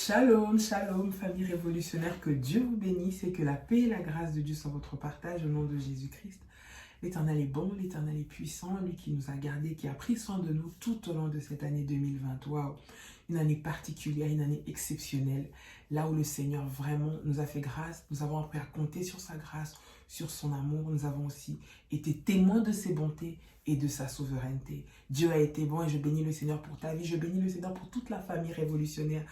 Shalom, shalom, famille révolutionnaire, que Dieu vous bénisse et que la paix et la grâce de Dieu soient votre partage au nom de Jésus-Christ. L'Éternel est bon, l'Éternel est puissant, lui qui nous a gardés, qui a pris soin de nous tout au long de cette année 2020. Waouh, une année particulière, une année exceptionnelle, là où le Seigneur vraiment nous a fait grâce, nous avons appris à compter sur sa grâce, sur son amour, nous avons aussi été témoins de ses bontés et de sa souveraineté. Dieu a été bon et je bénis le Seigneur pour ta vie, je bénis le Seigneur pour toute la famille révolutionnaire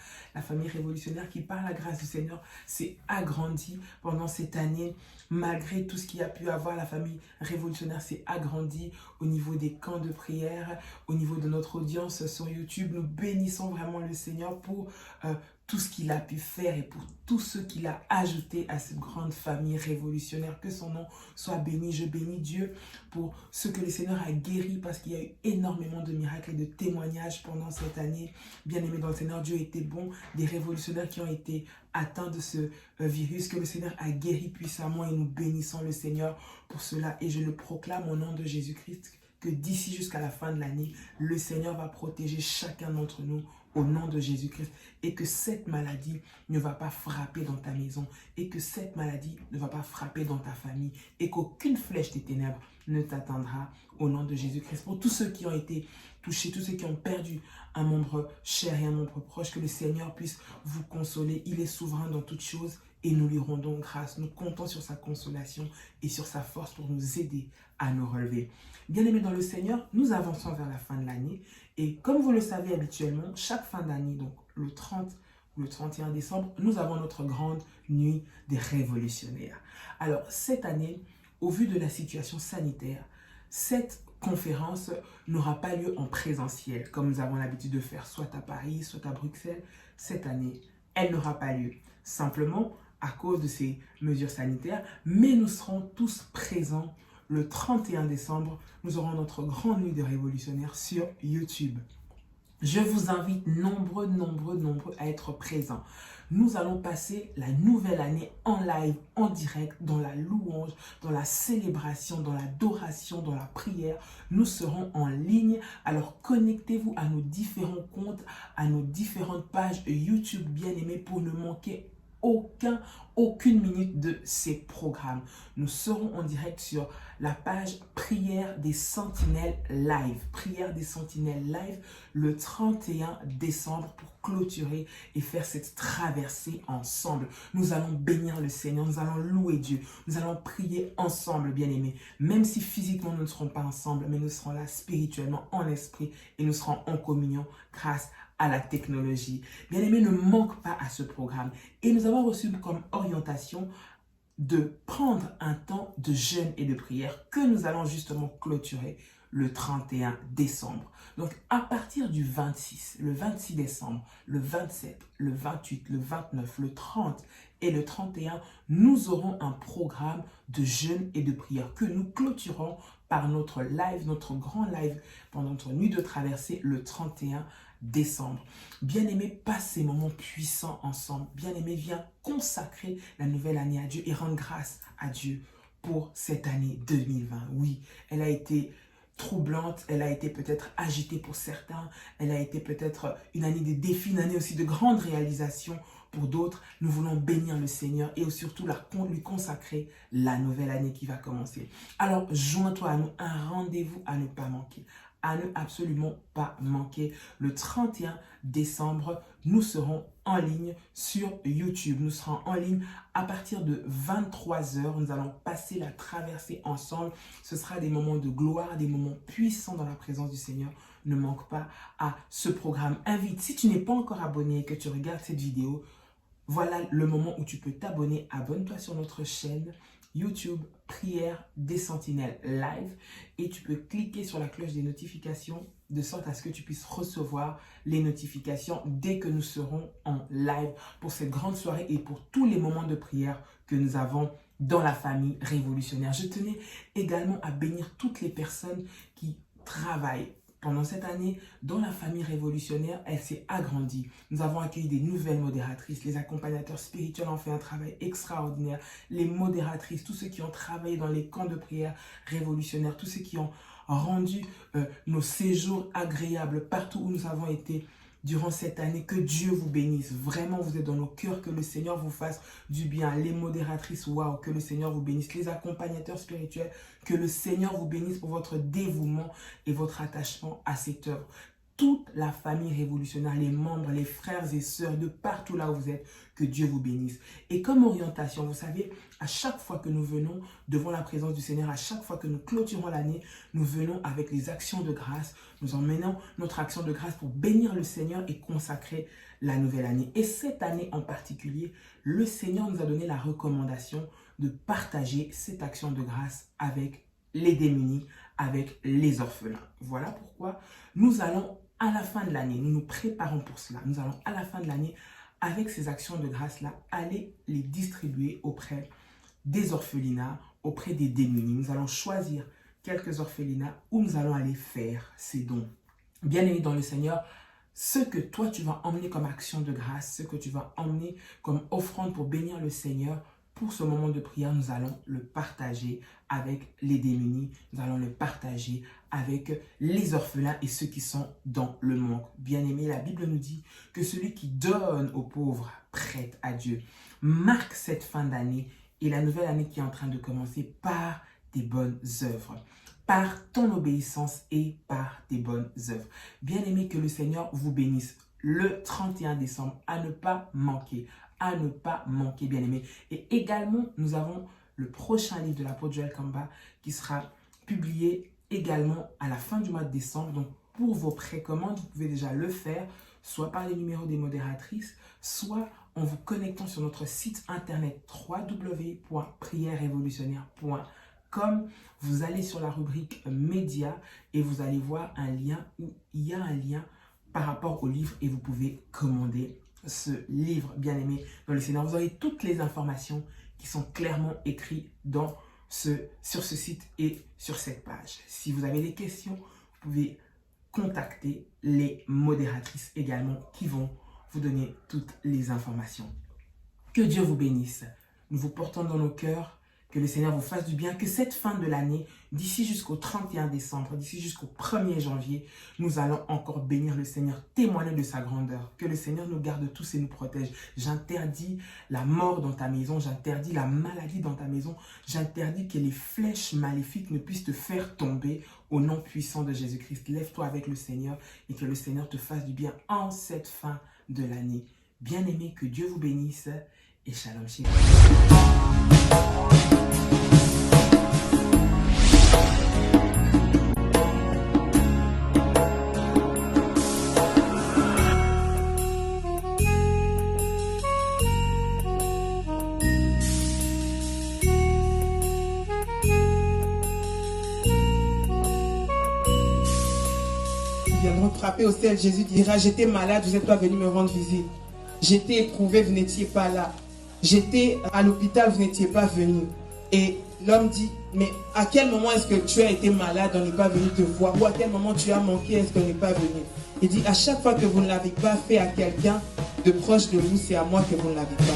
qui par la grâce du Seigneur s'est agrandie pendant cette année. Malgré tout ce qu'il y a pu avoir, la famille révolutionnaire s'est agrandie au niveau des camps de prière, au niveau de notre audience sur YouTube. Nous bénissons vraiment le Seigneur pour tout ce qu'il a pu faire et pour tout ce qu'il a ajouté à cette grande famille révolutionnaire. Que son nom soit béni. Je bénis Dieu pour ce que le Seigneur a guéri parce qu'il y a eu énormément de miracles et de témoignages pendant cette année. Bien-aimé dans le Seigneur, Dieu était bon. Des révolutionnaires qui ont été atteints de ce virus que le Seigneur a guéri puissamment et nous bénissons le Seigneur pour cela. Et je le proclame au nom de Jésus-Christ que d'ici jusqu'à la fin de l'année, le Seigneur va protéger chacun d'entre nous au nom de Jésus-Christ et que cette maladie ne va pas frapper dans ta maison et que cette maladie ne va pas frapper dans ta famille et qu'aucune flèche des ténèbres ne t'atteindra au nom de Jésus-Christ. Pour tous ceux qui ont été touchés, tous ceux qui ont perdu un membre cher et un membre proche, que le Seigneur puisse vous consoler. Il est souverain dans toutes choses et nous lui rendons grâce. Nous comptons sur sa consolation et sur sa force pour nous aider à nous relever. Bien-aimés dans le Seigneur, nous avançons vers la fin de l'année et comme vous le savez habituellement, chaque fin d'année, donc le 30 ou le 31 décembre, nous avons notre grande nuit des révolutionnaires. Alors cette année, au vu de la situation sanitaire, cette conférence n'aura pas lieu en présentiel, comme nous avons l'habitude de faire soit à Paris, soit à Bruxelles. Cette année, elle n'aura pas lieu, simplement à cause de ces mesures sanitaires, mais nous serons tous présents le 31 décembre. Nous aurons notre grande nuit de révolutionnaires sur YouTube. Je vous invite nombreux à être présents. Nous allons passer la nouvelle année en live, en direct, dans la louange, dans la célébration, dans l'adoration, dans la prière. Nous serons en ligne. Alors connectez-vous à nos différents comptes, à nos différentes pages YouTube bien-aimées pour ne manquer aucune minute de ces programmes. Nous serons en direct sur la page Prière des Sentinelles Live. Prière des Sentinelles Live le 31 décembre pour clôturer et faire cette traversée ensemble. Nous allons bénir le Seigneur, nous allons louer Dieu, nous allons prier ensemble, bien-aimés. Même si physiquement nous ne serons pas ensemble, mais nous serons là spirituellement, en esprit et nous serons en communion grâce à la technologie. Bien-aimés, ne manque pas à ce programme. Et nous avons reçu comme orientation de prendre un temps de jeûne et de prière que nous allons justement clôturer le 31 décembre. Donc, à partir du 26, le 26 décembre, le 27, le 28, le 29, le 30 et le 31, nous aurons un programme de jeûne et de prière que nous clôturons par notre live, notre grand live pendant notre nuit de traversée le 31 décembre. Bien-aimé, passe ces moments puissants ensemble. Bien-aimé, viens consacrer la nouvelle année à Dieu et rendre grâce à Dieu pour cette année 2020. Oui, elle a été troublante, elle a été peut-être agitée pour certains, elle a été peut-être une année de défis, une année aussi de grandes réalisations pour d'autres. Nous voulons bénir le Seigneur et surtout lui consacrer la nouvelle année qui va commencer. Alors, joins-toi à nous, un rendez-vous à ne pas manquer. À ne absolument pas manquer. Le 31 décembre, nous serons en ligne sur YouTube. Nous serons en ligne à partir de 23 h. Nous allons passer la traversée ensemble. Ce sera des moments de gloire, des moments puissants dans la présence du Seigneur. Ne manque pas à ce programme. Invite, si tu n'es pas encore abonné et que tu regardes cette vidéo, voilà le moment où tu peux t'abonner. Abonne-toi sur notre chaîne YouTube Prière des Sentinelles Live et tu peux cliquer sur la cloche des notifications de sorte à ce que tu puisses recevoir les notifications dès que nous serons en live pour cette grande soirée et pour tous les moments de prière que nous avons dans la famille révolutionnaire. Je tenais également à bénir toutes les personnes qui travaillent pendant cette année, dans la famille révolutionnaire, elle s'est agrandie. Nous avons accueilli des nouvelles modératrices. Les accompagnateurs spirituels ont fait un travail extraordinaire. Les modératrices, tous ceux qui ont travaillé dans les camps de prière révolutionnaires, tous ceux qui ont rendu nos séjours agréables partout où nous avons été durant cette année. Que Dieu vous bénisse. Vraiment, vous êtes dans nos cœurs. Que le Seigneur vous fasse du bien. Les modératrices, waouh, que le Seigneur vous bénisse. Les accompagnateurs spirituels, que le Seigneur vous bénisse pour votre dévouement et votre attachement à cette œuvre. Toute la famille révolutionnaire, les membres, les frères et sœurs de partout là où vous êtes, que Dieu vous bénisse. Et comme orientation, vous savez, à chaque fois que nous venons devant la présence du Seigneur, à chaque fois que nous clôturons l'année, nous venons avec les actions de grâce. Nous emmenons notre action de grâce pour bénir le Seigneur et consacrer la nouvelle année. Et cette année en particulier, le Seigneur nous a donné la recommandation de partager cette action de grâce avec les démunis, avec les orphelins. Voilà pourquoi nous allons à la fin de l'année, nous nous préparons pour cela. Nous allons à la fin de l'année, avec ces actions de grâce-là, aller les distribuer auprès des orphelinats, auprès des démunis. Nous allons choisir quelques orphelinats où nous allons aller faire ces dons. Bien aimé dans le Seigneur, ce que toi tu vas emmener comme action de grâce, ce que tu vas emmener comme offrande pour bénir le Seigneur, pour ce moment de prière, nous allons le partager avec les démunis, nous allons le partager avec les orphelins et ceux qui sont dans le manque. Bien-aimé, la Bible nous dit que celui qui donne aux pauvres prête à Dieu. Marque cette fin d'année et la nouvelle année qui est en train de commencer par des bonnes œuvres, par ton obéissance et par tes bonnes œuvres. Bien-aimé, que le Seigneur vous bénisse le 31 décembre, à ne pas manquer. À ne pas manquer, bien-aimé. Et également, nous avons le prochain livre de l'apôtre Joël Kamba qui sera publié également à la fin du mois de décembre. Donc, pour vos précommandes, vous pouvez déjà le faire, soit par les numéros des modératrices, soit en vous connectant sur notre site internet www.prièrerévolutionnaire.com. Vous allez sur la rubrique médias et vous allez voir un lien où il y a un lien par rapport au livre et vous pouvez commander ce livre, bien aimé dans le Seigneur. Vous aurez toutes les informations qui sont clairement écrites sur ce site et sur cette page. Si vous avez des questions, vous pouvez contacter les modératrices également qui vont vous donner toutes les informations. Que Dieu vous bénisse. Nous vous portons dans nos cœurs. Que le Seigneur vous fasse du bien, que cette fin de l'année, d'ici jusqu'au 31 décembre, d'ici jusqu'au 1er janvier, nous allons encore bénir le Seigneur, témoigner de sa grandeur. Que le Seigneur nous garde tous et nous protège. J'interdis la mort dans ta maison, j'interdis la maladie dans ta maison, j'interdis que les flèches maléfiques ne puissent te faire tomber au nom puissant de Jésus-Christ. Lève-toi avec le Seigneur et que le Seigneur te fasse du bien en cette fin de l'année. Bien-aimé, que Dieu vous bénisse et shalom chez vous. Ils viendront frapper au ciel. Jésus dira, j'étais malade, vous n'êtes pas venu me rendre visite. J'étais éprouvé, vous n'étiez pas là. J'étais à l'hôpital, vous n'étiez pas venu. Et l'homme dit, mais à quel moment est-ce que tu as été malade, on n'est pas venu te voir? Ou à quel moment tu as manqué, est-ce qu'on n'est pas venu? Il dit, à chaque fois que vous ne l'avez pas fait à quelqu'un de proche de vous, c'est à moi que vous ne l'avez pas fait.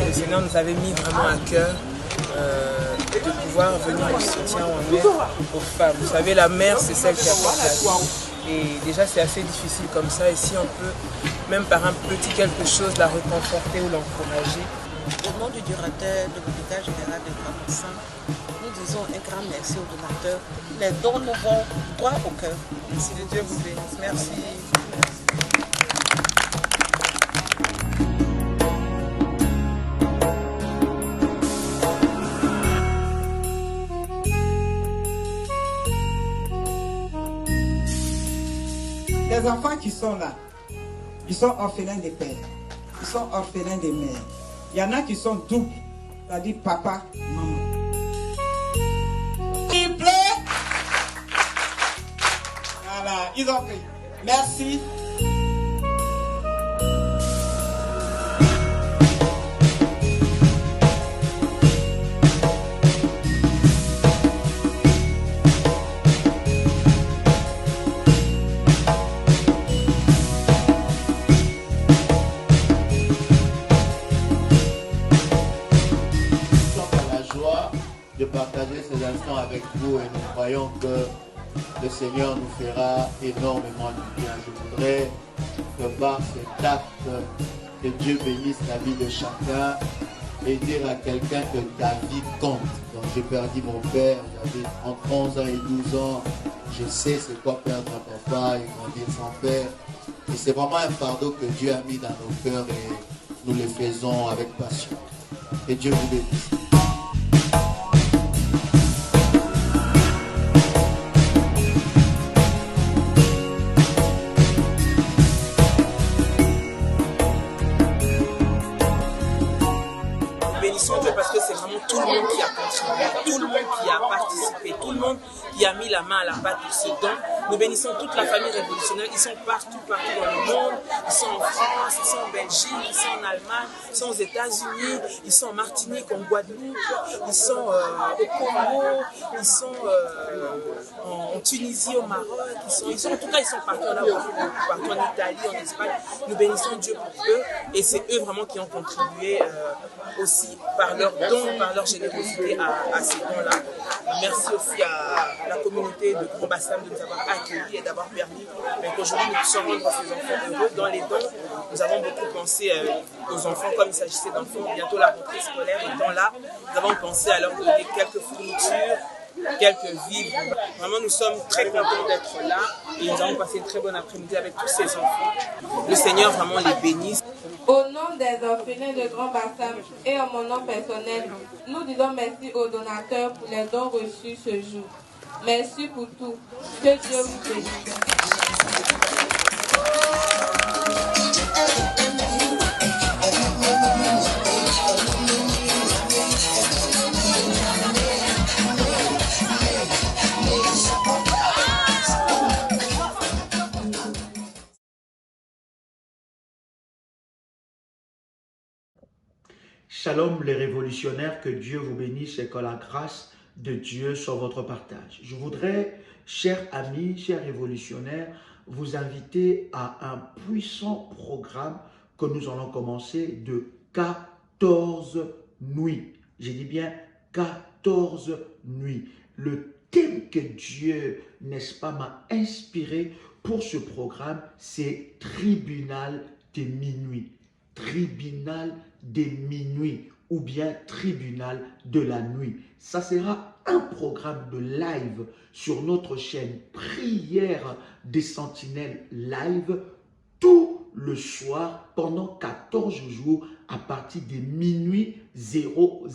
Le Seigneur nous avait mis vraiment à cœur de pouvoir venir en soutien, en aide aux femmes. Vous savez, la mère, c'est celle qui apporte la vie. Et déjà, c'est assez difficile comme ça. Et si on peut, même par un petit quelque chose, la réconforter ou l'encourager. Au nom du directeur de l'hôpital général de Grand-Bassin, nous disons un grand merci aux donateurs. Les dons nous vont droit au cœur. Merci de Dieu vous bénisse. Merci. Les enfants qui sont là, ils sont orphelins des pères, ils sont orphelins des mères. Il y en a qui sont doubles, c'est-à-dire papa, maman. Il plaît. Voilà, ils ont pris. Merci. partager ces instants avec vous et nous croyons que le Seigneur nous fera énormément de bien. Je voudrais que par cet acte, que Dieu bénisse la vie de chacun et dire à quelqu'un que ta vie compte. Donc j'ai perdu mon père, j'avais entre 11 ans et 12 ans. Je sais c'est quoi perdre un papa et grandir sans père. Et c'est vraiment un fardeau que Dieu a mis dans nos cœurs et nous le faisons avec passion. Que Dieu vous bénisse. Bénissons Dieu parce que c'est vraiment tout le monde qui a contribué, tout le monde qui a participé, tout le monde qui a mis la main à la pâte pour ce don. Nous bénissons toute la famille révolutionnaire. Ils sont partout dans le monde. Ils sont en France, ils sont en Belgique, ils sont en Allemagne, ils sont aux États-Unis, ils sont en Martinique, en Guadeloupe, ils sont au Congo, ils sont en Tunisie, au Maroc. Ils sont partout en Europe, partout en Italie, en Espagne. Nous bénissons Dieu pour eux et c'est eux vraiment qui ont contribué aussi par leur don, par leur générosité à ces dons-là. Merci aussi à la communauté de Grand Bassam de nous avoir accueillis et d'avoir permis qu'aujourd'hui nous puissions rendre ces enfants heureux. Dans les dons, nous avons beaucoup pensé aux enfants comme il s'agissait d'enfants, bientôt la rentrée scolaire. Et dans là, nous avons pensé à leur donner quelques fournitures, quelques vivres. Vraiment, nous sommes très contents d'être là et nous avons passé une très bonne après-midi avec tous ces enfants. Le Seigneur vraiment les bénisse. Au nom des orphelins de Grand Bassam et en mon nom personnel, nous disons merci aux donateurs pour les dons reçus ce jour. Merci pour tout. Que Dieu vous bénisse. Shalom les révolutionnaires, que Dieu vous bénisse et que la grâce de Dieu soit votre partage. Je voudrais, chers amis, chers révolutionnaires, vous inviter à un puissant programme que nous allons commencer de 14 nuits. J'ai dit bien 14 nuits. Le thème que Dieu, n'est-ce pas, m'a inspiré pour ce programme, c'est tribunal de minuit. Tribunal des minuit ou bien tribunal de la nuit. Ça sera un programme de live sur notre chaîne Prière des Sentinelles Live tout le soir pendant 14 jours à partir de minuit 00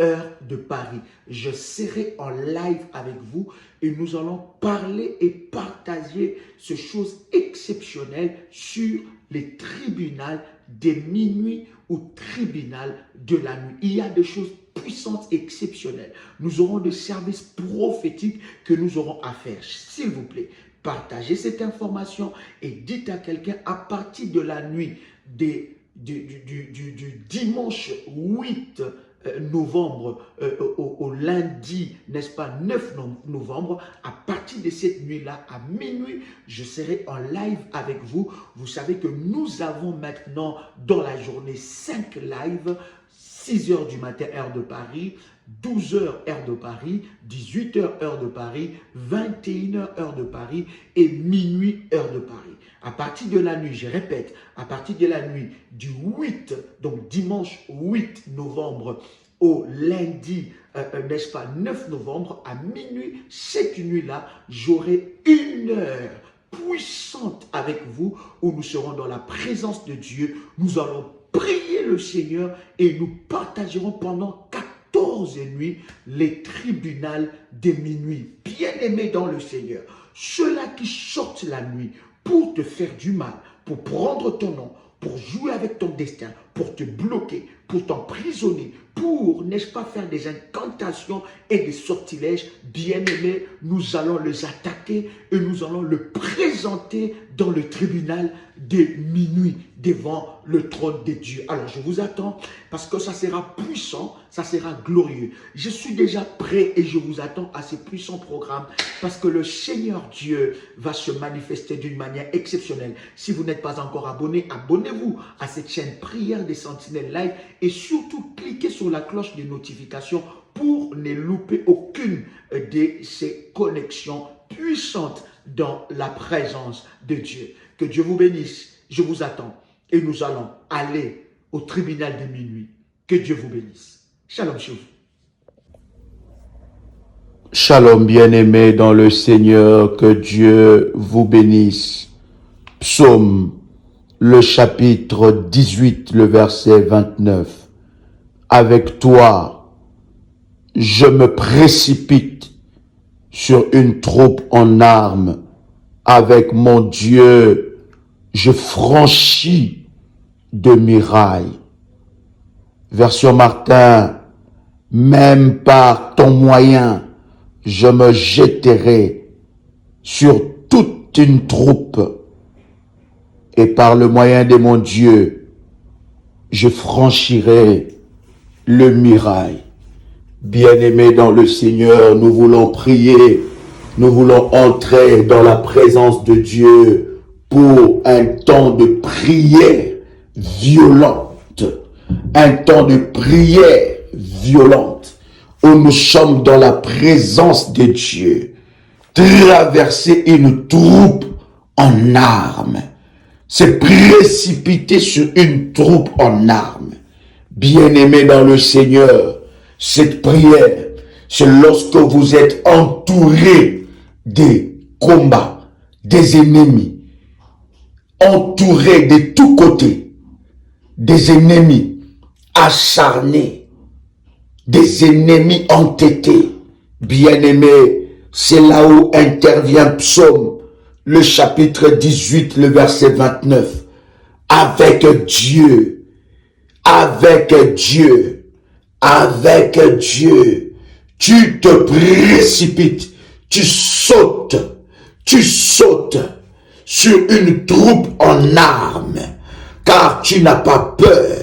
heure de Paris. Je serai en live avec vous et nous allons parler et partager ces choses exceptionnelles sur les tribunaux des minuit ou tribunal de la nuit. Il y a des choses puissantes et exceptionnelles. Nous aurons des services prophétiques que nous aurons à faire. S'il vous plaît, partagez cette information et dites à quelqu'un à partir de la nuit du dimanche 8 novembre au lundi, n'est-ce pas, 9 novembre, à partir de cette nuit-là, à minuit, je serai en live avec vous. Vous savez que nous avons maintenant dans la journée 5 lives, 6 heures du matin, heure de Paris, 12 heures, heure de Paris, 18 heures, heure de Paris, 21 heures, heure de Paris et minuit, heure de Paris. À partir de la nuit, je répète, à partir de la nuit du 8, donc dimanche 8 novembre au lundi, n'est-ce pas, 9 novembre à minuit, cette nuit-là, j'aurai une heure puissante avec vous où nous serons dans la présence de Dieu. Nous allons prier le Seigneur et nous partagerons pendant 14 nuits les tribunaux de minuit. Bien-aimés dans le Seigneur, ceux-là qui sortent la nuit pour te faire du mal, pour prendre ton nom, pour jouer avec ton destin, pour te bloquer, pour t'emprisonner, pour, n'est-ce pas, faire des incantations et des sortilèges, bien-aimés, nous allons les attaquer et nous allons le présenter dans le tribunal de minuit devant le trône de Dieu. Alors, je vous attends parce que ça sera puissant, ça sera glorieux. Je suis déjà prêt et je vous attends à ce puissant programme parce que le Seigneur Dieu va se manifester d'une manière exceptionnelle. Si vous n'êtes pas encore abonné, abonnez-vous à cette chaîne Prière des Sentinelles Live et surtout cliquez sur la cloche de notification pour vous ne loupez aucune de ces connexions puissantes dans la présence de Dieu. Que Dieu vous bénisse. Je vous attends et nous allons aller au tribunal de minuit. Que Dieu vous bénisse. Shalom chez vous. Shalom bien-aimés dans le Seigneur, que Dieu vous bénisse. Psaume, le chapitre 18, le verset 29. Avec toi, je me précipite sur une troupe en armes. Avec mon Dieu, je franchis de murailles. Version Martin, même par ton moyen, je me jetterai sur toute une troupe et par le moyen de mon Dieu, je franchirai le muraille. Bien-aimés dans le Seigneur, nous voulons prier, nous voulons entrer dans la présence de Dieu pour un temps de prière violente, un temps de prière violente, où nous sommes dans la présence de Dieu, traverser une troupe en armes, se précipiter sur une troupe en armes. Bien-aimés dans le Seigneur, cette prière, c'est lorsque vous êtes entouré des combats, des ennemis, entouré de tous côtés, des ennemis acharnés, des ennemis entêtés. Bien-aimés, c'est là où intervient Psaume, le chapitre 18, le verset 29. Avec Dieu, avec Dieu, avec Dieu, tu te précipites, tu sautes sur une troupe en armes, car tu n'as pas peur.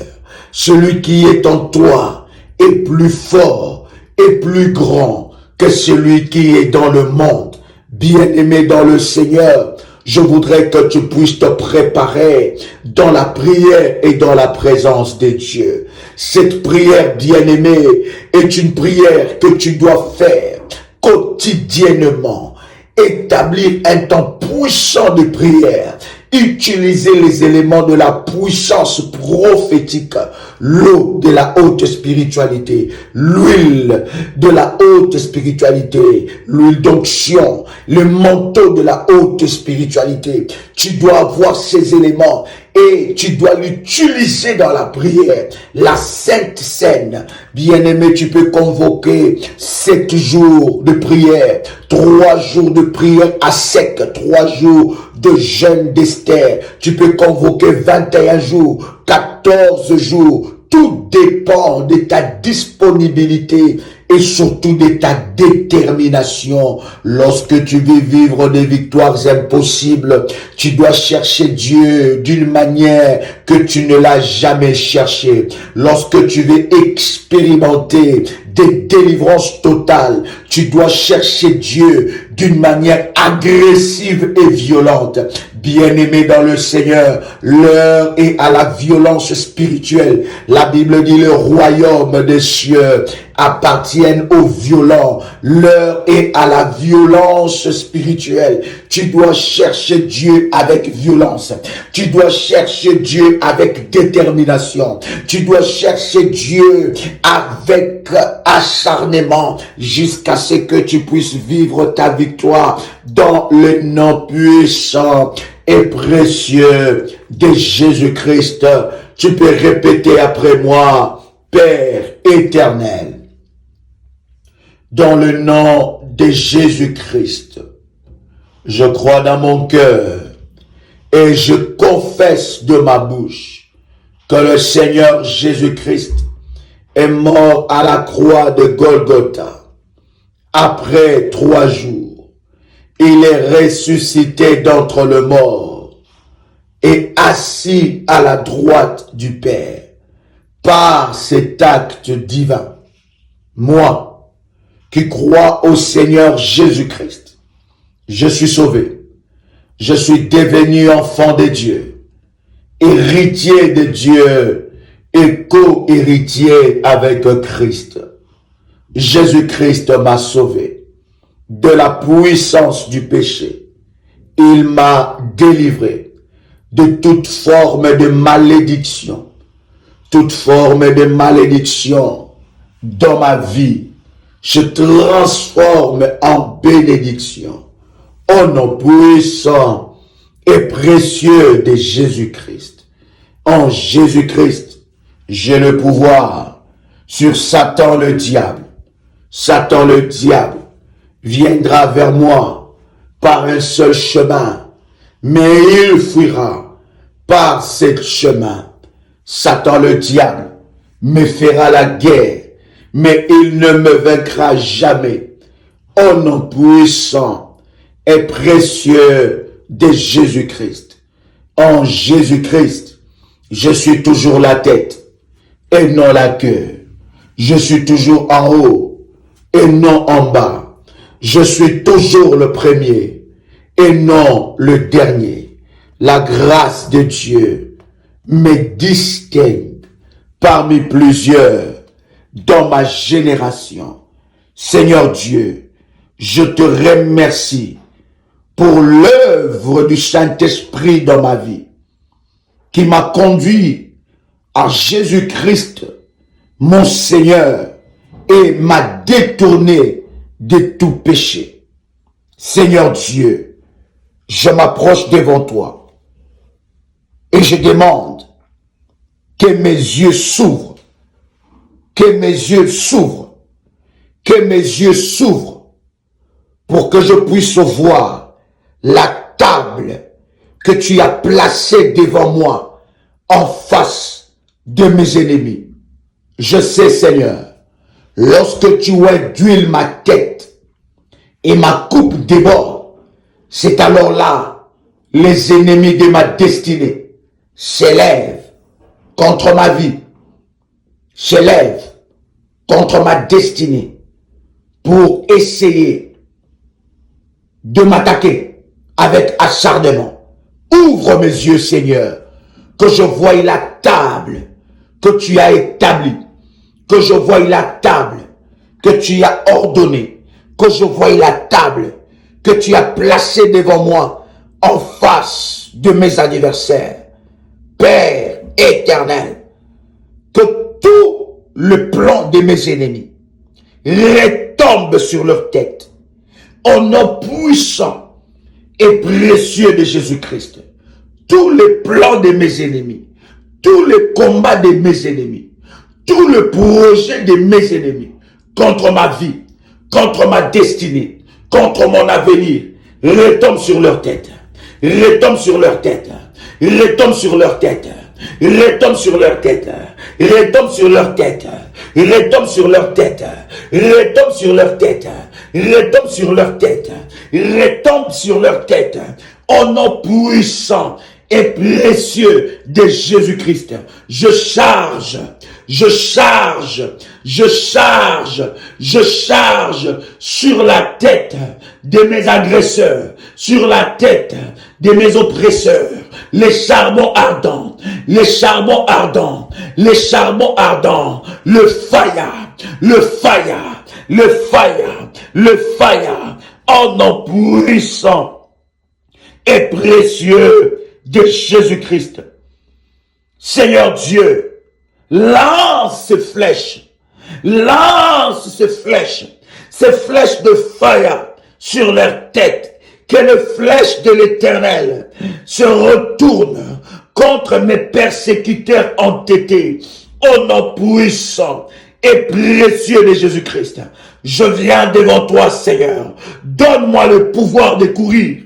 Celui qui est en toi est plus fort et plus grand que celui qui est dans le monde. Bien-aimé dans le Seigneur, je voudrais que tu puisses te préparer dans la prière et dans la présence de Dieu. Cette prière, bien-aimé, est une prière que tu dois faire quotidiennement. Établir un temps puissant de prière. Utiliser les éléments de la puissance prophétique, l'eau de la haute spiritualité, l'huile de la haute spiritualité, l'huile d'onction, le manteau de la haute spiritualité. Tu dois avoir ces éléments et tu dois l'utiliser dans la prière. La Sainte Seine, bien-aimé, tu peux convoquer 7 jours de prière, 3 jours de prière à sec, 3 jours de jeûne d'Esther. Tu peux convoquer 21 jours, 14 jours. Tout dépend de ta disponibilité et surtout de ta détermination. Lorsque tu veux vivre des victoires impossibles, tu dois chercher Dieu d'une manière que tu ne l'as jamais cherché. Lorsque tu veux expérimenter des délivrances totales, tu dois chercher Dieu d'une manière agressive et violente. Bien-aimé dans le Seigneur, l'heure est à la violence spirituelle. La Bible dit le royaume des cieux appartiennent aux violents. L'heure est à la violence spirituelle. Tu dois chercher Dieu avec violence. Tu dois chercher Dieu avec détermination. Tu dois chercher Dieu avec acharnement jusqu'à ce que tu puisses vivre ta victoire dans le nom puissant et précieux de Jésus-Christ. Tu peux répéter après moi: Père éternel, dans le nom de Jésus-Christ, je crois dans mon cœur et je confesse de ma bouche que le Seigneur Jésus-Christ est mort à la croix de Golgotha. Après 3 jours, il est ressuscité d'entre les morts et assis à la droite du Père. Par cet acte divin, moi qui crois au Seigneur Jésus-Christ, je suis sauvé. Je suis devenu enfant de Dieu, héritier de Dieu et co-héritier avec Christ. Jésus-Christ m'a sauvé de la puissance du péché. Il m'a délivré de toute forme de malédiction. Toute forme de malédiction dans ma vie, je transforme en bénédiction. Au nom puissant et précieux de Jésus-Christ. En Jésus-Christ, j'ai le pouvoir sur Satan le diable. Satan le diable viendra vers moi par un seul chemin, mais il fuira par ce chemin. Satan le diable me fera la guerre, mais il ne me vaincra jamais. Au nom puissant et précieux de Jésus-Christ. En Jésus-Christ, je suis toujours la tête et non la queue. Je suis toujours en haut et non en bas. Je suis toujours le premier et non le dernier. La grâce de Dieu me distingue parmi plusieurs dans ma génération. Seigneur Dieu, je te remercie pour l'œuvre du Saint-Esprit dans ma vie, qui m'a conduit à Jésus-Christ, mon Seigneur, et m'a détourné de tout péché. Seigneur Dieu, je m'approche devant toi et je demande que mes yeux s'ouvrent, que mes yeux s'ouvrent, que mes yeux s'ouvrent pour que je puisse voir la table que tu as placée devant moi en face de mes ennemis. Je sais, Seigneur, lorsque tu induis ma tête et ma coupe déborde, c'est alors là les ennemis de ma destinée s'élèvent contre ma vie, s'élèvent contre ma destinée pour essayer de m'attaquer avec acharnement. Ouvre mes yeux, Seigneur, que je voie la table que tu as établie, que je voie la table que tu as ordonnée, que je voie la table que tu as placée devant moi en face de mes adversaires. Père éternel, que tout le plan de mes ennemis retombe sur leur tête. Au nom puissant et précieux de Jésus-Christ, tous les plans de mes ennemis, tous les combats de mes ennemis, tout le projet de mes ennemis contre ma vie, contre ma destinée, contre mon avenir, retombe sur leur tête, retombe sur leur tête, retombe sur leur tête, retombe sur leur tête, retombe sur leur tête, retombe sur leur tête, retombe sur leur tête, retombe sur leur tête, retombe sur leur tête, au nom puissant et précieux de Jésus-Christ. Je charge sur la tête de mes agresseurs, sur la tête de mes oppresseurs, les charbons ardents, les charbons ardents, les charbons ardents, le fire, le fire, le fire, le fire, au nom puissant et précieux de Jésus-Christ. Seigneur Dieu, lance ces flèches de fire sur leur tête, que les flèches de l'Éternel se retournent contre mes persécuteurs entêtés, au nom puissant et précieux de Jésus-Christ. Je viens devant toi, Seigneur. Donne-moi le pouvoir de courir.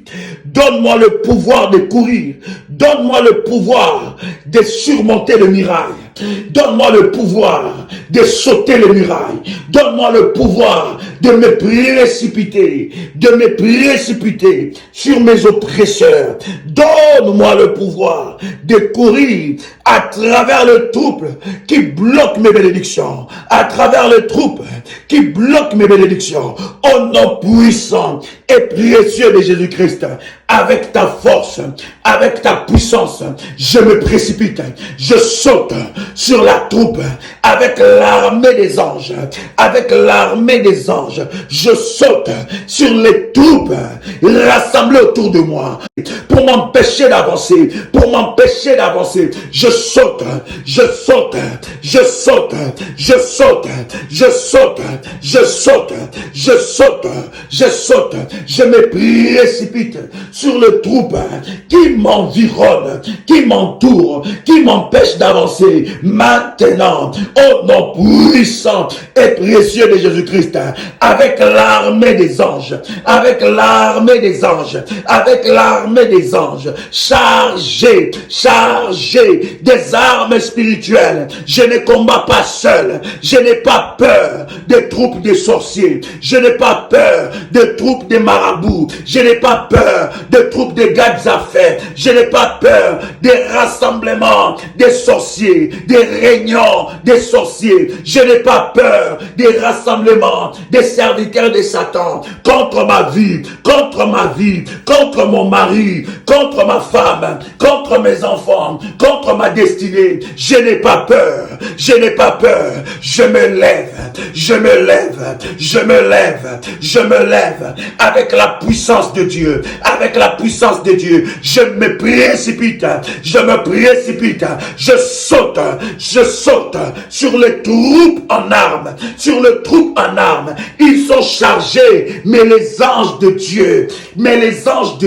Donne-moi le pouvoir de courir. Donne-moi le pouvoir de surmonter le muraille. Donne-moi le pouvoir de sauter les murailles. Donne-moi le pouvoir de me précipiter sur mes oppresseurs. Donne-moi le pouvoir de courir à travers le trouble qui bloque mes bénédictions, à travers le trouble qui bloque mes bénédictions, au nom puissant et précieux de Jésus-Christ. Avec ta force, avec ta puissance, je me précipite, je saute sur la troupe avec l'armée des anges, je saute sur les troupes rassemblées autour de moi pour m'empêcher d'avancer, je saute, je me précipite sur le troupe qui m'environne, qui m'entoure, qui m'empêche d'avancer. Maintenant, au nom puissant et précieux de Jésus-Christ, avec l'armée des anges, chargé des armes spirituelles. Je ne combats pas seul, je n'ai pas peur des troupes des sorciers, je n'ai pas peur des troupes des marabouts, je n'ai pas peur des troupes des gars d'affaires, je n'ai pas peur des rassemblements des sorciers, des réunions des sorciers, je n'ai pas peur des rassemblements des serviteurs de Satan contre ma vie, contre mon mari, contre ma femme, contre mes enfants, contre ma destinée. Je n'ai pas peur, je me lève avec la puissance de Dieu, je me précipite, je saute sur les troupes en armes, ils sont chargés, mais les anges de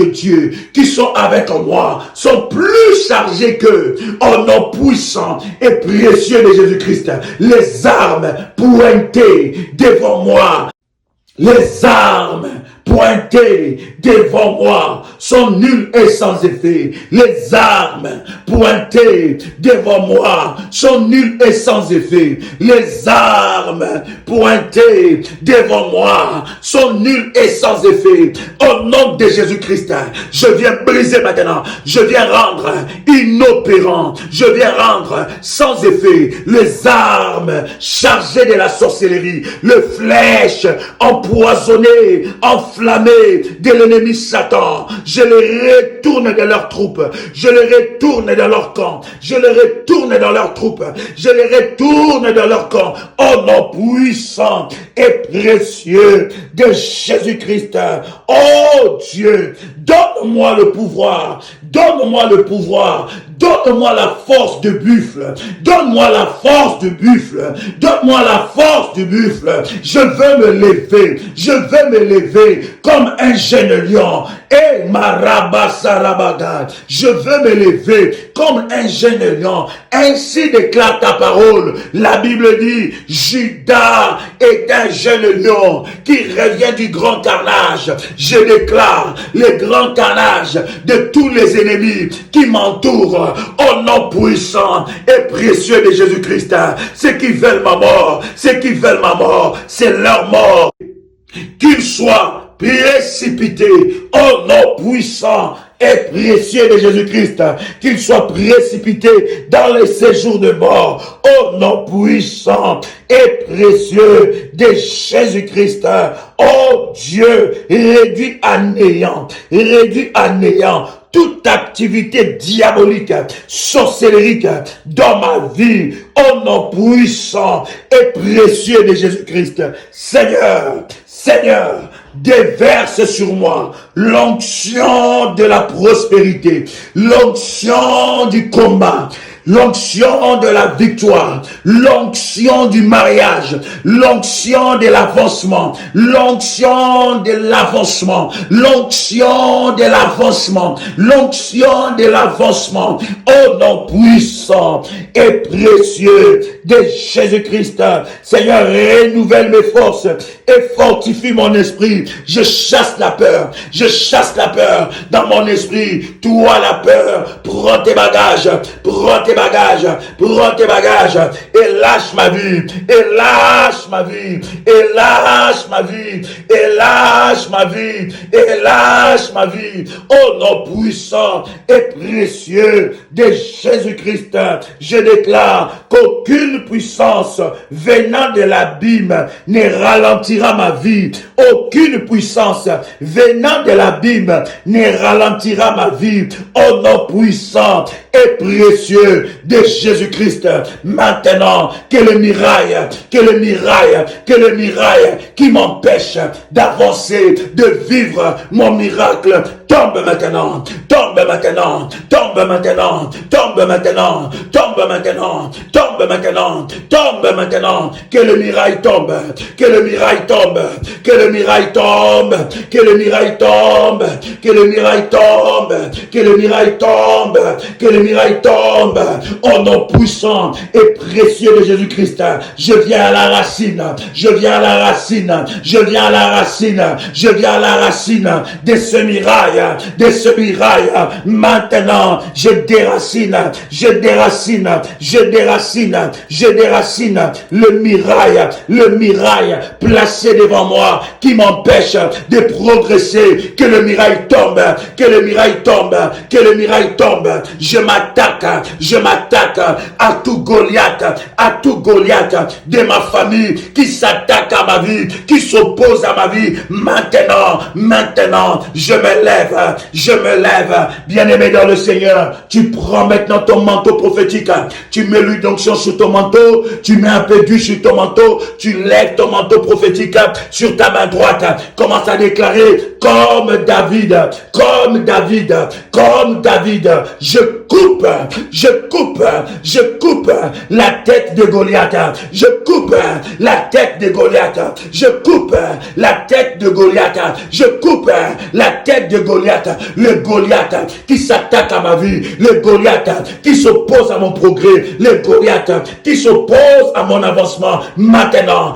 Dieu qui sont avec moi sont plus chargés qu'eux. Au nom puissant et précieux de Jésus-Christ, les armes pointées devant moi, sont nulles et sans effet. Les armes pointées devant moi sont nulles et sans effet. Les armes pointées devant moi sont nulles et sans effet. Au nom de Jésus-Christ, je viens briser maintenant. Je viens rendre inopérant. Je viens rendre sans effet les armes chargées de la sorcellerie, les flèches empoisonnées, enflammées de l'ennemi Satan. Je les retourne de leurs troupes, je les retourne dans leur camp, je les retourne dans leurs troupes, je les retourne dans leur camp. Au nom puissant et précieux de Jésus-Christ. Oh Dieu, donne-moi le pouvoir, donne-moi la force de buffle, donne-moi la force de buffle. Je veux me lever comme un jeune lion. Et Marabasarabada, je veux me lever comme un jeune lion. Ainsi déclare ta parole. La Bible dit, Judas est un jeune lion qui revient du grand carnage. Je déclare le grand carnage de tous les ennemis qui m'entourent. Au nom puissant et précieux de Jésus-Christ. Ceux qui veulent ma mort, c'est leur mort. Qu'ils soient précipités au nom puissant et précieux de Jésus-Christ, qu'ils soient précipités dans les séjours de mort, au nom puissant et précieux de Jésus-Christ. Oh Dieu, réduis à néant toute activité diabolique, sorcellerique dans ma vie, au nom puissant et précieux de Jésus-Christ. Seigneur, déverse sur moi l'onction de la prospérité, l'onction du combat, l'onction de la victoire, l'onction du mariage, l'onction de l'avancement, l'onction de l'avancement, au nom puissant et précieux de Jésus-Christ. Seigneur, renouvelle mes forces et fortifie mon esprit. Je chasse la peur dans mon esprit. Toi la peur, prends tes bagages tes bagages, et lâche ma vie, et lâche ma vie, et lâche ma vie, et lâche ma vie, et lâche ma vie. Au nom puissant et précieux de Jésus-Christ, je déclare qu'aucune puissance venant de l'abîme ne ralentira ma vie. Aucune puissance venant de l'abîme ne ralentira ma vie. Au nom puissant et précieux de Jésus-Christ, maintenant que le mirail qui m'empêche d'avancer, de vivre mon miracle, tombe maintenant, tombe maintenant, tombe maintenant, tombe maintenant, tombe maintenant, tombe maintenant, tombe maintenant, que le mirail tombe, que le mirail tombe, que le mirail tombe, que le mirail tombe, que le mirail tombe, que le mirail tombe, que le mirail tombe, au nom puissant et précieux de Jésus-Christ. Je viens à la racine, je viens à la racine, je viens à la racine, je viens à la racine de ce mirail, de ce mirail. Maintenant, je déracine, je déracine, je déracine, je déracine le mirail placé devant moi qui m'empêche de progresser. Que le mirail tombe, que le mirail tombe, que le mirail tombe. Je m'attaque à tout Goliath de ma famille qui s'attaque à ma vie, qui s'oppose à ma vie. Maintenant, je me lève, bien-aimé dans le Seigneur. Tu prends maintenant ton manteau prophétique, tu mets l'huile d'onction sur ton manteau, tu mets un peu d'huile sur ton manteau, tu lèves ton manteau prophétique sur ta main droite, commence à déclarer comme David, je coupe la tête de Goliath, je coupe la tête de Goliath, je coupe la tête de Goliath, je coupe la tête de Goliath, le Goliath qui s'attaque à ma vie, le Goliath qui s'oppose à mon progrès, le Goliath qui s'oppose à mon avancement. Maintenant,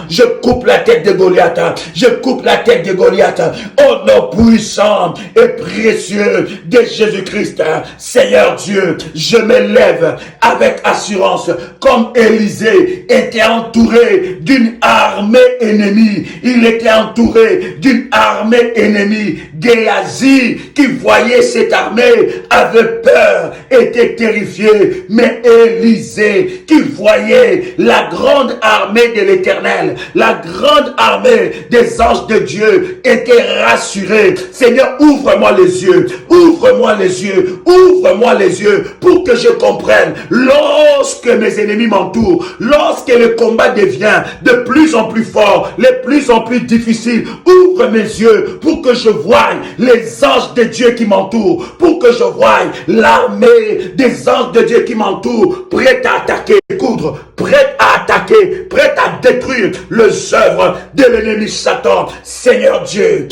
je coupe la tête de Goliath, je coupe la tête de Goliath, au nom puissant et précieux de Jésus-Christ. Seigneur Dieu, je me lève avec assurance, comme Élisée était entouré d'une armée ennemie. Il était entouré d'une armée ennemie. Géasi, qui voyait cette armée, avait peur, était terrifié. Mais Élisée, qui voyait la grande armée de l'Éternel, la grande armée des anges de Dieu, était rassuré. Seigneur, ouvre-moi les yeux, ouvre-moi les yeux, ouvre-moi les yeux, pour que je comprenne. Lorsque mes ennemis m'entourent, lorsque le combat devient de plus en plus fort, de plus en plus difficile, ouvre mes yeux pour que je voie les anges de Dieu qui m'entourent, pour que je voie l'armée des anges de Dieu qui m'entourent, prête à attaquer, coudre, prête à attaquer, prête à détruire les œuvres de l'ennemi Satan. Seigneur Dieu,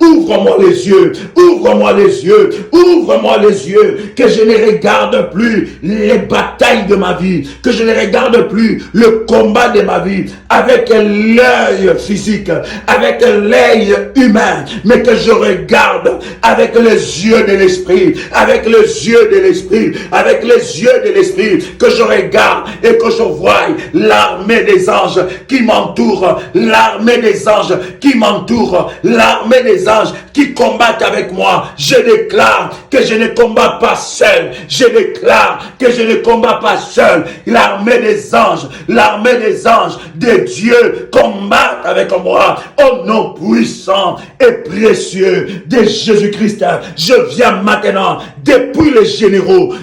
ouvre-moi les yeux, ouvre-moi les yeux, ouvre-moi les yeux, que je ne regarde plus les batailles de ma vie, que je ne regarde plus le combat de ma vie avec l'œil physique, avec l'œil humain, mais que je regarde avec les yeux de l'esprit, avec les yeux de l'esprit, avec les yeux de l'esprit, que je regarde et que je voie l'armée des anges qui m'entoure, l'armée des anges qui m'entoure, l'armée des anges qui combattent avec moi. Je déclare que je ne combats pas seul, je déclare que je ne combats pas seul. L'armée des anges de Dieu combattent avec moi. Au nom puissant et précieux de Jésus-Christ, je viens maintenant depuis les généraux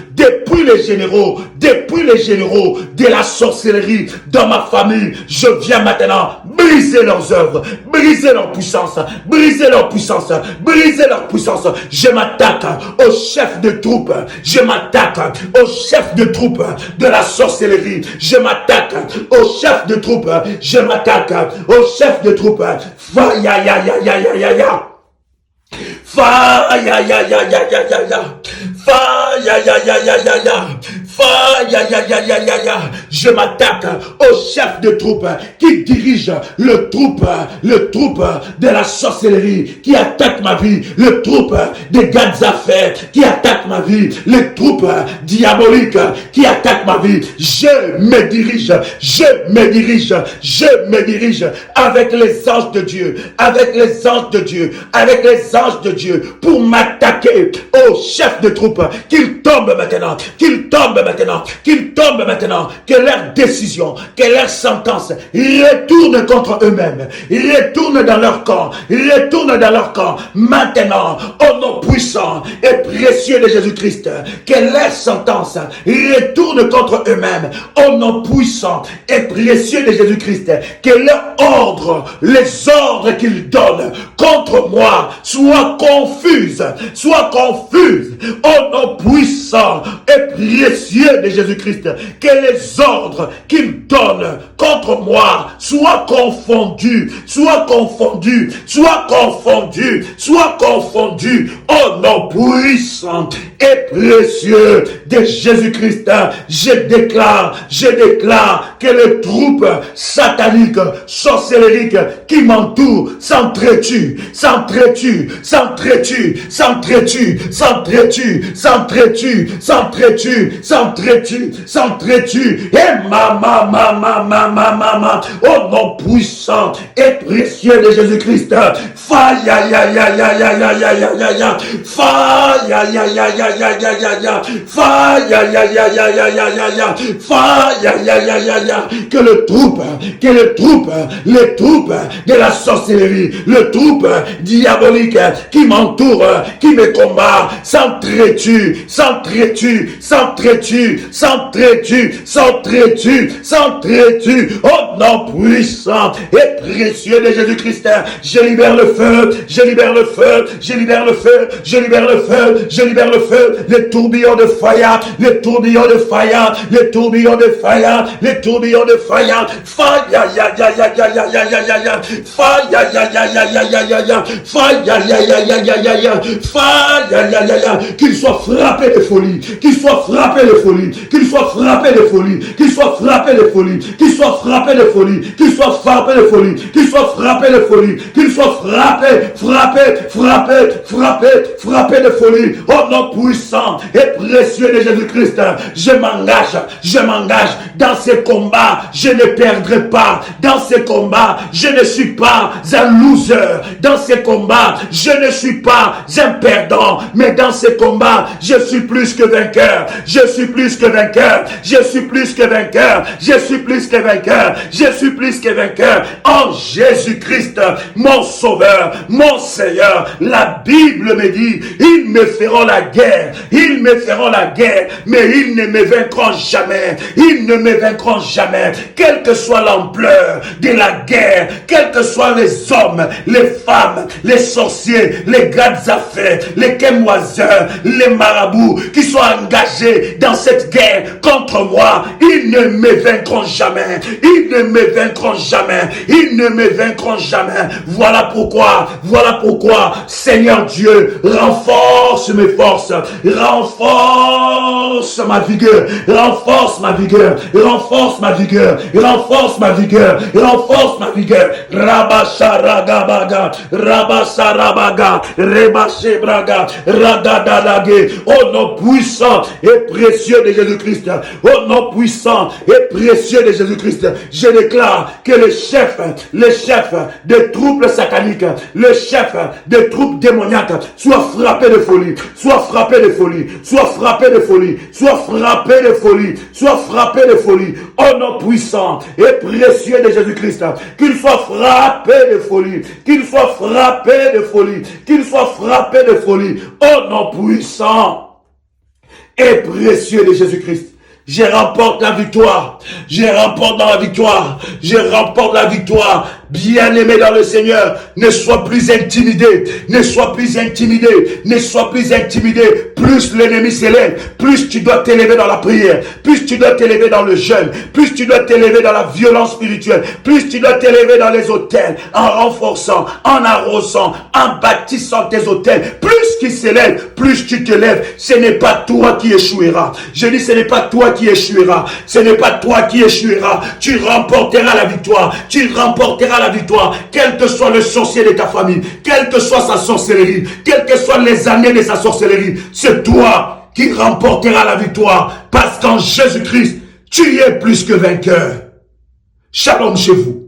de la sorcellerie dans ma famille. Je viens maintenant briser leurs œuvres, briser leur puissance, briser leur puissance, briser leur puissance. Je m'attaque au chef de troupe, je m'attaque au chef de troupe de la sorcellerie, je m'attaque au chef de troupe, je m'attaque au chef de troupe. Je m'attaque au chef de troupe qui dirige le troupe de la sorcellerie qui attaque ma vie, le troupe des Gadzafais qui attaque ma vie, le troupe diabolique qui attaque ma vie. Je me dirige avec les anges de Dieu, pour m'attaquer au chef de troupe. Qu'il tombe maintenant, que leurs décisions, que leurs sentences retournent contre eux-mêmes, retournent dans leur camp, maintenant, au nom puissant et précieux de Jésus-Christ, que leurs sentences retournent contre eux-mêmes, au nom puissant et précieux de Jésus-Christ, que leurs ordres, les ordres qu'ils donnent contre moi, soient confuses, au nom puissant et précieux de Jésus-Christ, que les ordres qu'il donne contre moi soient confondus, au nom puissant et précieux de Jésus-Christ. Je déclare que les troupes sataniques, sorcelleriques qui m'entourent s'entretuent, et maman, au nom puissant et précieux de Jésus-Christ. Que les troupes de la sorcellerie, le troupe diabolique qui m'entoure, qui me combat, s'entretuent, au nom puissant et précieux de Jésus-Christ. Je libère le feu, les tourbillons de fire, qu'il soit frappé de folie, frappé de folie, au nom puissant et précieux de Jésus-Christ. Je m'engage dans ces combats, je ne perdrai pas. Dans ces combats, je ne suis pas un loser. Dans ces combats, je ne suis pas un perdant, mais dans ces combats, je suis plus que vainqueur. En Jésus-Christ, mon Sauveur, mon Seigneur. La Bible me dit, ils me feront la guerre, mais ils ne me vaincront jamais. Quelle que soit l'ampleur de la guerre, quels que soient les hommes, les femmes, les sorciers, les Gadzafais, les Kemoiseurs, les marabouts qui sont engagés dans cette guerre contre moi, ils ne me vaincront jamais. Voilà pourquoi, Seigneur Dieu, renforce mes forces, renforce ma vigueur, Rabasarabaga, Rebashebraga, Radadadage, au nom puissant et précieux de Jésus-Christ, je déclare que le chef des troupes sataniques, le chef des troupes démoniaques soit frappé de folie, au nom puissant et précieux de Jésus-Christ, qu'il soit frappé de folie, au nom puissant et précieux de Jésus-Christ. Je remporte la victoire bien-aimé dans le Seigneur, ne sois plus intimidé, ne sois plus intimidé, ne sois plus intimidé. Plus l'ennemi s'élève, plus tu dois t'élever dans la prière, plus tu dois t'élever dans le jeûne, plus tu dois t'élever dans la violence spirituelle, plus tu dois t'élever dans les autels, en renforçant, en arrosant, en bâtissant tes autels. Plus qu'il s'élève, plus tu te lèves. Ce n'est pas toi qui échoueras. Je dis, ce n'est pas toi qui échoueras. Ce n'est pas toi qui échoueras. Tu remporteras la victoire. Tu remporteras la victoire. Quel que soit le sorcier de ta famille, quelle que soit sa sorcellerie, quelles que soient les années de sa sorcellerie, c'est toi qui remporteras la victoire. Parce qu'en Jésus-Christ, tu es plus que vainqueur. Shalom chez vous.